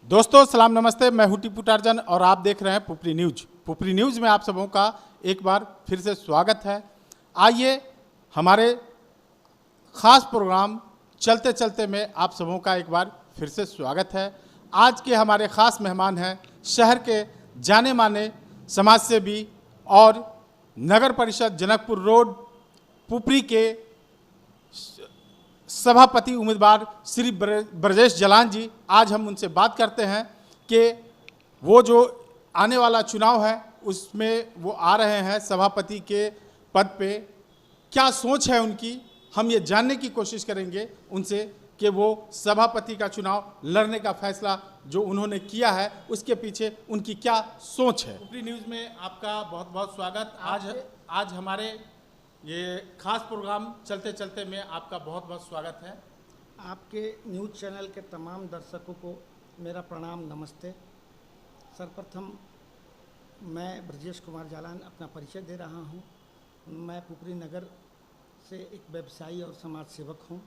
दोस्तों सलाम नमस्ते, मैं हूं टीपू टार्जन और आप देख रहे हैं पुपरी न्यूज। पुपरी न्यूज में आप सबों का एक बार फिर से स्वागत है। आइए हमारे खास प्रोग्राम चलते चलते में आप सबों का एक बार फिर से स्वागत है। आज के हमारे खास मेहमान हैं शहर के जाने माने समाजसेवी और नगर परिषद जनकपुर रोड पुपरी के सभापति उम्मीदवार श्री ब्रजेश जलान जी। आज हम उनसे बात करते हैं कि वो जो आने वाला चुनाव है उसमें वो आ रहे हैं सभापति के पद पे, क्या सोच है उनकी, हम ये जानने की कोशिश करेंगे उनसे कि वो सभापति का चुनाव लड़ने का फैसला जो उन्होंने किया है उसके पीछे उनकी क्या सोच है। पुपरी न्यूज़ में आपका बहुत बहुत स्वागत। आज हमारे ये खास प्रोग्राम चलते चलते में आपका बहुत बहुत स्वागत है। आपके न्यूज़ चैनल के तमाम दर्शकों को मेरा प्रणाम, नमस्ते। सर्वप्रथम मैं ब्रजेश कुमार जालान अपना परिचय दे रहा हूँ। मैं पुपरी नगर से एक व्यवसायी और समाज सेवक हूँ।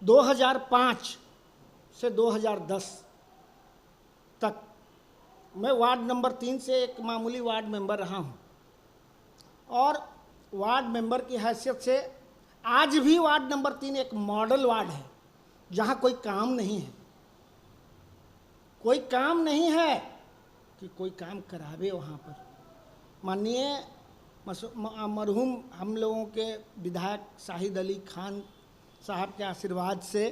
2005 से 2010 तक मैं वार्ड नंबर 3 से एक मामूली वार्ड मेंबर रहा हूँ और वार्ड मेंबर की हैसियत से आज भी वार्ड नंबर 3 एक मॉडल वार्ड है जहाँ कोई काम नहीं है। कोई काम नहीं है कि कोई काम करावे वहाँ पर। माननीय मरहूम हम लोगों के विधायक शाहिद अली खान साहब के आशीर्वाद से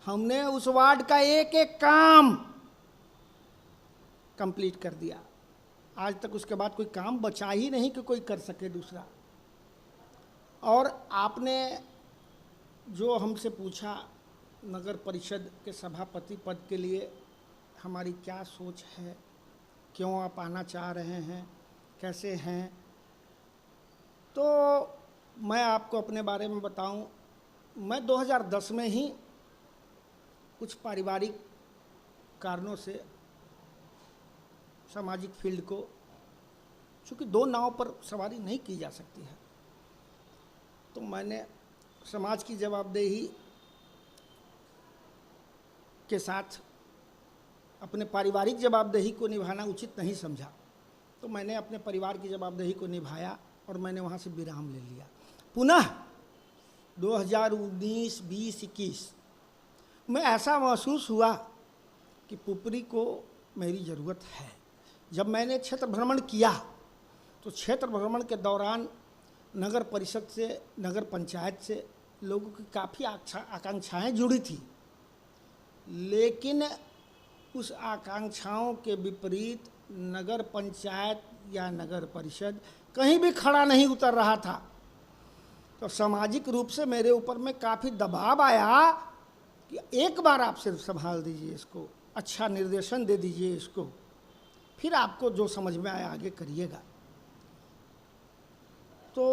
हमने उस वार्ड का एक एक काम कंप्लीट कर दिया। आज तक उसके बाद कोई काम बचा ही नहीं कि कोई कर सके दूसरा। और आपने जो हमसे पूछा नगर परिषद के सभापति पद के लिए हमारी क्या सोच है, क्यों आप आना चाह रहे हैं, कैसे हैं, तो मैं आपको अपने बारे में बताऊं। मैं 2010 में ही कुछ पारिवारिक कारणों से सामाजिक फील्ड को, चूँकि दो नाव पर सवारी नहीं की जा सकती है, तो मैंने समाज की जवाबदेही के साथ अपने पारिवारिक जवाबदेही को निभाना उचित नहीं समझा। तो मैंने अपने परिवार की जवाबदेही को निभाया और मैंने वहाँ से विराम ले लिया। पुनः 2019, 20, 21 में ऐसा महसूस हुआ कि पुपरी को मेरी ज़रूरत है। जब मैंने क्षेत्र भ्रमण किया तो क्षेत्र भ्रमण के दौरान नगर परिषद से, नगर पंचायत से लोगों की काफ़ी आकांक्षाएं जुड़ी थी, लेकिन उस आकांक्षाओं के विपरीत नगर पंचायत या नगर परिषद कहीं भी खड़ा नहीं उतर रहा था। तो सामाजिक रूप से मेरे ऊपर में काफ़ी दबाव आया कि एक बार आप सिर्फ संभाल दीजिए इसको, अच्छा निर्देशन दे दीजिए इसको, फिर आपको जो समझ में आया आगे करिएगा। तो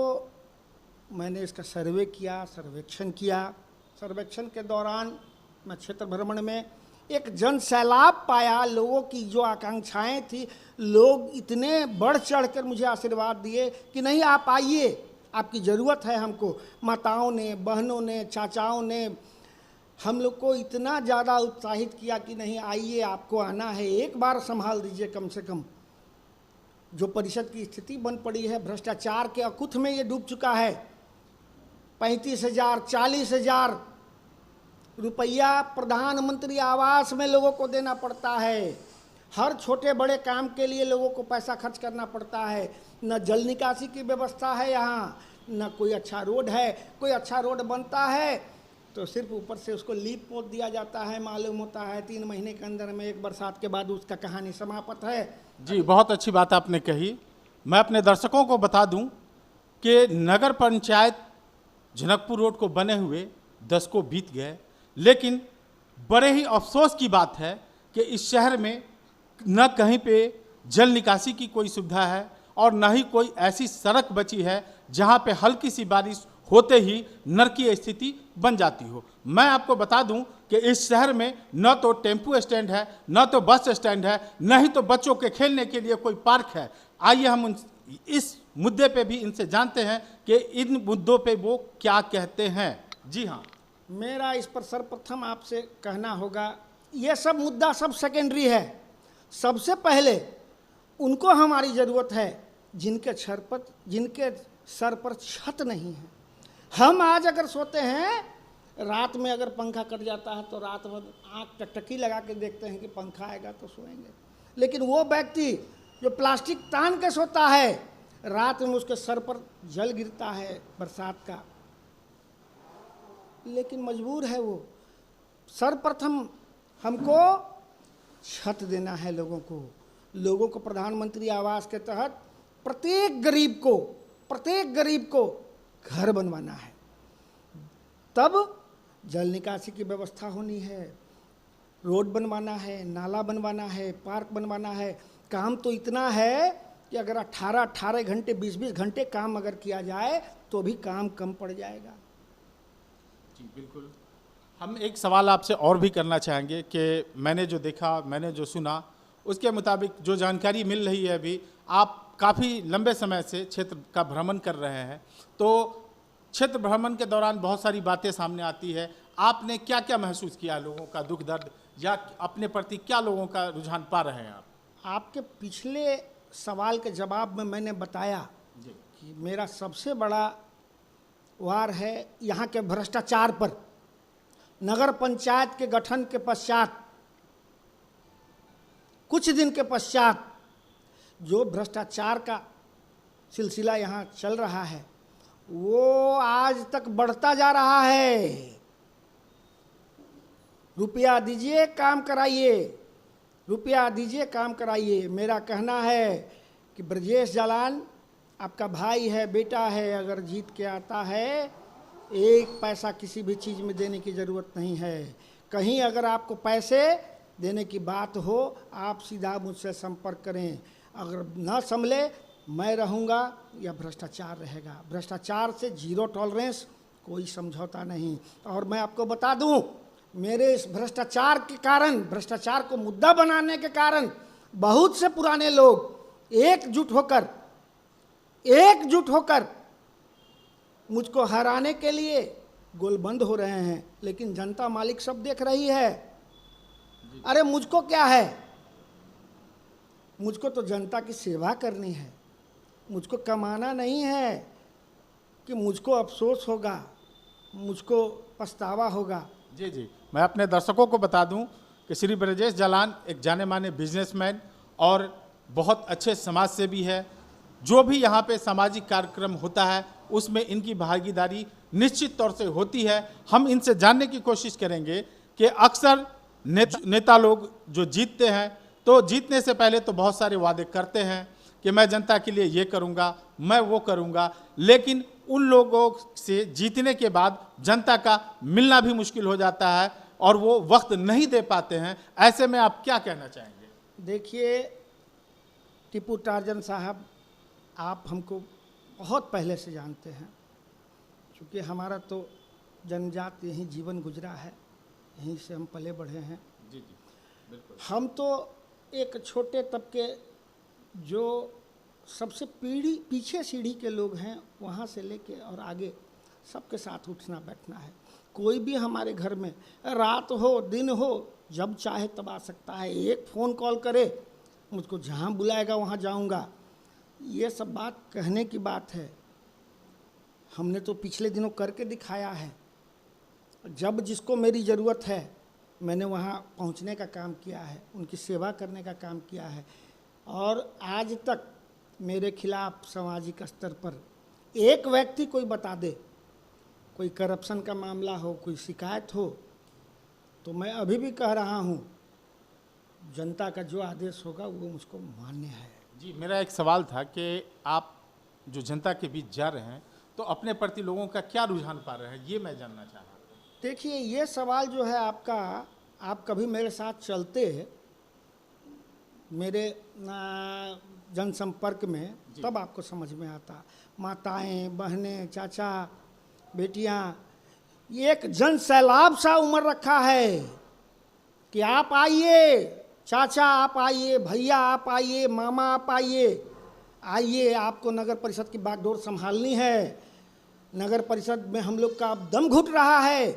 मैंने इसका सर्वे किया, सर्वेक्षण किया। सर्वेक्षण के दौरान मैं क्षेत्र भ्रमण में एक जन सैलाब पाया। लोगों की जो आकांक्षाएं थी, लोग इतने बढ़ चढ़ कर मुझे आशीर्वाद दिए कि नहीं आप आइए, आपकी ज़रूरत है हमको। माताओं ने, बहनों ने, चाचाओं ने हम लोग को इतना ज़्यादा उत्साहित किया कि नहीं आइए, आपको आना है, एक बार संभाल दीजिए कम से कम। जो परिषद की स्थिति बन पड़ी है, भ्रष्टाचार के अकुथ में ये डूब चुका है। 35,000, 40,000 रुपया प्रधानमंत्री आवास में लोगों को देना पड़ता है। हर छोटे बड़े काम के लिए लोगों को पैसा खर्च करना पड़ता है। न जल निकासी की व्यवस्था है यहाँ, न कोई अच्छा रोड है। कोई अच्छा रोड बनता है तो सिर्फ ऊपर से उसको लीप पोत दिया जाता है। मालूम होता है 3 महीने के अंदर में, एक बरसात के बाद उसका कहानी समाप्त है। जी, बहुत अच्छी बात आपने कही। मैं अपने दर्शकों को बता दूं कि नगर पंचायत जनकपुर रोड को बने हुए 10 को बीत गए, लेकिन बड़े ही अफसोस की बात है कि इस शहर में न कहीं पे जल निकासी की कोई सुविधा है और न ही कोई ऐसी सड़क बची है जहां पे हल्की सी बारिश होते ही नरकीय स्थिति बन जाती हो। मैं आपको बता दूं कि इस शहर में न तो टेम्पू स्टैंड है, न तो बस स्टैंड है, न ही तो बच्चों के खेलने के लिए कोई पार्क है। आइए हम इस मुद्दे पे भी इनसे जानते हैं कि इन मुद्दों पे वो क्या कहते हैं। जी हाँ, मेरा इस पर सर्वप्रथम आपसे कहना होगा ये सब मुद्दा सब सेकेंडरी है। सबसे पहले उनको हमारी ज़रूरत है जिनके सर पर छत नहीं है। हम आज अगर सोते हैं, रात में अगर पंखा कट जाता है तो रात भर आँख टकटकी लगा के देखते हैं कि पंखा आएगा तो सोएंगे। लेकिन वो व्यक्ति जो प्लास्टिक तान के सोता है, रात में उसके सर पर जल गिरता है बरसात का, लेकिन मजबूर है वो। सर्वप्रथम हमको छत देना है लोगों को प्रधानमंत्री आवास के तहत प्रत्येक गरीब को घर बनवाना है। तब जल निकासी की व्यवस्था होनी है, रोड बनवाना है, नाला बनवाना है, पार्क बनवाना है। काम तो इतना है कि अगर 18 घंटे 20 घंटे काम अगर किया जाए तो भी काम कम पड़ जाएगा। जी बिल्कुल। हम एक सवाल आपसे और भी करना चाहेंगे कि मैंने जो देखा, मैंने जो सुना, उसके मुताबिक जो जानकारी मिल रही है, अभी आप काफ़ी लंबे समय से क्षेत्र का भ्रमण कर रहे हैं, तो क्षेत्र भ्रमण के दौरान बहुत सारी बातें सामने आती है। आपने क्या क्या महसूस किया, लोगों का दुख दर्द, या अपने प्रति क्या लोगों का रुझान पा रहे हैं आप? आपके पिछले सवाल के जवाब में मैंने बताया जी। कि मेरा सबसे बड़ा वार है यहाँ के भ्रष्टाचार पर। नगर पंचायत के गठन के पश्चात, कुछ दिन के पश्चात, जो भ्रष्टाचार का सिलसिला यहाँ चल रहा है वो आज तक बढ़ता जा रहा है। रुपया दीजिए काम कराइए, रुपया दीजिए काम कराइए। मेरा कहना है कि ब्रजेश जालान आपका भाई है, बेटा है, अगर जीत के आता है, एक पैसा किसी भी चीज़ में देने की ज़रूरत नहीं है। कहीं अगर आपको पैसे देने की बात हो, आप सीधा मुझसे संपर्क करें। अगर ना संभले, मैं रहूँगा या भ्रष्टाचार रहेगा। भ्रष्टाचार से जीरो टॉलरेंस, कोई समझौता नहीं। और मैं आपको बता दूं, मेरे इस भ्रष्टाचार के कारण, भ्रष्टाचार को मुद्दा बनाने के कारण, बहुत से पुराने लोग एकजुट होकर मुझको हराने के लिए गोलबंद हो रहे हैं। लेकिन जनता मालिक सब देख रही है। अरे मुझको क्या है, मुझको तो जनता की सेवा करनी है। मुझको कमाना नहीं है कि मुझको अफसोस होगा, मुझको पछतावा होगा। जी जी, मैं अपने दर्शकों को बता दूं कि श्री ब्रजेश जालान एक जाने माने बिजनेसमैन और बहुत अच्छे समाज सेवी है। जो भी यहाँ पे सामाजिक कार्यक्रम होता है उसमें इनकी भागीदारी निश्चित तौर से होती है। हम इनसे जानने की कोशिश करेंगे कि अक्सर नेता लोग जो जीतते हैं तो जीतने से पहले तो बहुत सारे वादे करते हैं कि मैं जनता के लिए ये करूँगा, मैं वो करूँगा, लेकिन उन लोगों से जीतने के बाद जनता का मिलना भी मुश्किल हो जाता है और वो वक्त नहीं दे पाते हैं। ऐसे में आप क्या कहना चाहेंगे? देखिए टीपू टार्जन साहब, आप हमको बहुत पहले से जानते हैं, क्योंकि हमारा तो जनजात यहीं जीवन गुजरा है, यहीं से हम पले बढ़े हैं। जी जी बिल्कुल। हम तो एक छोटे तबके जो सबसे पीछे सीढ़ी के लोग हैं, वहाँ से लेके और आगे सबके साथ उठना बैठना है। कोई भी हमारे घर में रात हो दिन हो जब चाहे तब आ सकता है। एक फ़ोन कॉल करे, मुझको जहाँ बुलाएगा वहाँ जाऊँगा। ये सब बात कहने की बात है, हमने तो पिछले दिनों करके दिखाया है। जब जिसको मेरी ज़रूरत है मैंने वहाँ पहुँचने का काम किया है, उनकी सेवा करने का काम किया है। और आज तक मेरे खिलाफ सामाजिक स्तर पर एक व्यक्ति कोई बता दे, कोई करप्शन का मामला हो, कोई शिकायत हो, तो मैं अभी भी कह रहा हूँ जनता का जो आदेश होगा वो मुझको मान्य है। जी, मेरा एक सवाल था कि आप जो जनता के बीच जा रहे हैं तो अपने प्रति लोगों का क्या रुझान पा रहे हैं, ये मैं जानना चाह रहा हूँ। देखिए ये सवाल जो है आपका, आप कभी मेरे साथ चलते मेरे जनसंपर्क में, तब आपको समझ में आता। माताएं, बहनें, चाचा, बेटियां, ये एक जन सैलाब सा उमड़ रखा है कि आप आइए, चाचा आप आइए, भैया आप आइए, मामा आप आइए, आइए, आपको नगर परिषद की बागडोर संभालनी है। नगर परिषद में हम लोग का अब दम घुट रहा है।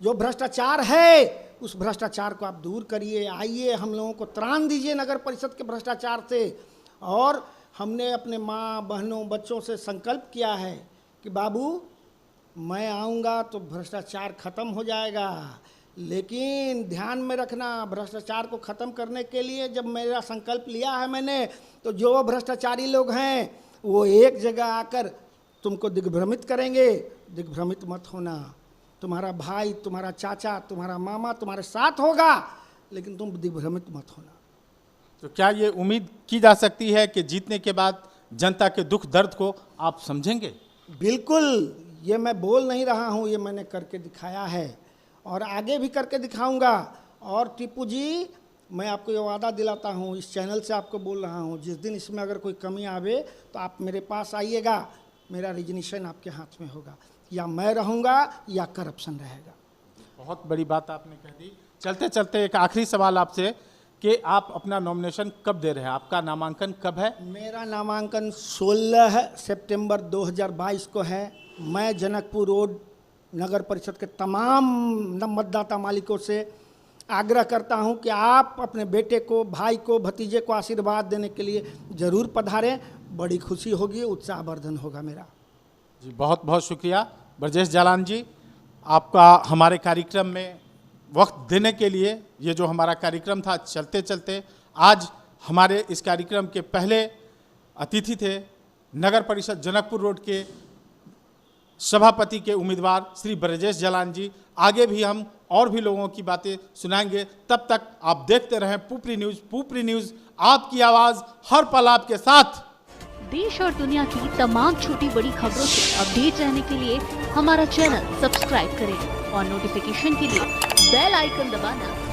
जो भ्रष्टाचार है उस भ्रष्टाचार को आप दूर करिए, आइए हम लोगों को त्राण दीजिए नगर परिषद के भ्रष्टाचार से। और हमने अपने माँ बहनों बच्चों से संकल्प किया है कि बाबू मैं आऊँगा तो भ्रष्टाचार खत्म हो जाएगा, लेकिन ध्यान में रखना भ्रष्टाचार को ख़त्म करने के लिए जब मेरा संकल्प लिया है मैंने, तो जो भ्रष्टाचारी लोग हैं वो एक जगह आकर तुमको दिग्भ्रमित करेंगे। दिग्भ्रमित मत होना, तुम्हारा भाई, तुम्हारा चाचा, तुम्हारा मामा तुम्हारे साथ होगा, लेकिन तुम दिग्भ्रमित मत होना। तो क्या ये उम्मीद की जा सकती है कि जीतने के बाद जनता के दुख दर्द को आप समझेंगे? बिल्कुल, ये मैं बोल नहीं रहा हूँ, ये मैंने करके दिखाया है और आगे भी करके दिखाऊंगा। और टीपू जी, मैं आपको ये वादा दिलाता हूँ, इस चैनल से आपको बोल रहा हूँ, जिस दिन इसमें अगर कोई कमी आवे तो आप मेरे पास आइएगा, मेरा रिजनिशन आपके हाथ में होगा, या मैं रहूँगा या करप्शन रहेगा। बहुत बड़ी बात आपने कह दी। चलते चलते एक आखिरी सवाल आपसे कि आप अपना नॉमिनेशन कब दे रहे हैं? आपका नामांकन कब है? मेरा नामांकन 16 सितंबर 2022 को है। मैं जनकपुर रोड नगर परिषद के तमाम मतदाता मालिकों से आग्रह करता हूं कि आप अपने बेटे को, भाई को, भतीजे को आशीर्वाद देने के लिए ज़रूर पधारें। बड़ी खुशी होगी, उत्साहवर्धन होगा मेरा। जी बहुत बहुत शुक्रिया ब्रजेश जालान जी, आपका हमारे कार्यक्रम में वक्त देने के लिए। ये जो हमारा कार्यक्रम था चलते चलते, आज हमारे इस कार्यक्रम के पहले अतिथि थे नगर परिषद जनकपुर रोड के सभापति के उम्मीदवार श्री ब्रजेश जालान जी। आगे भी हम और भी लोगों की बातें सुनाएंगे। तब तक आप देखते रहें पुपरी न्यूज़। पुपरी न्यूज़, आपकी आवाज़ हर पल आपके साथ। देश और दुनिया की तमाम छोटी बड़ी खबरों से अपडेट रहने के लिए हमारा चैनल सब्सक्राइब करें और नोटिफिकेशन के लिए बेल आइकन दबाना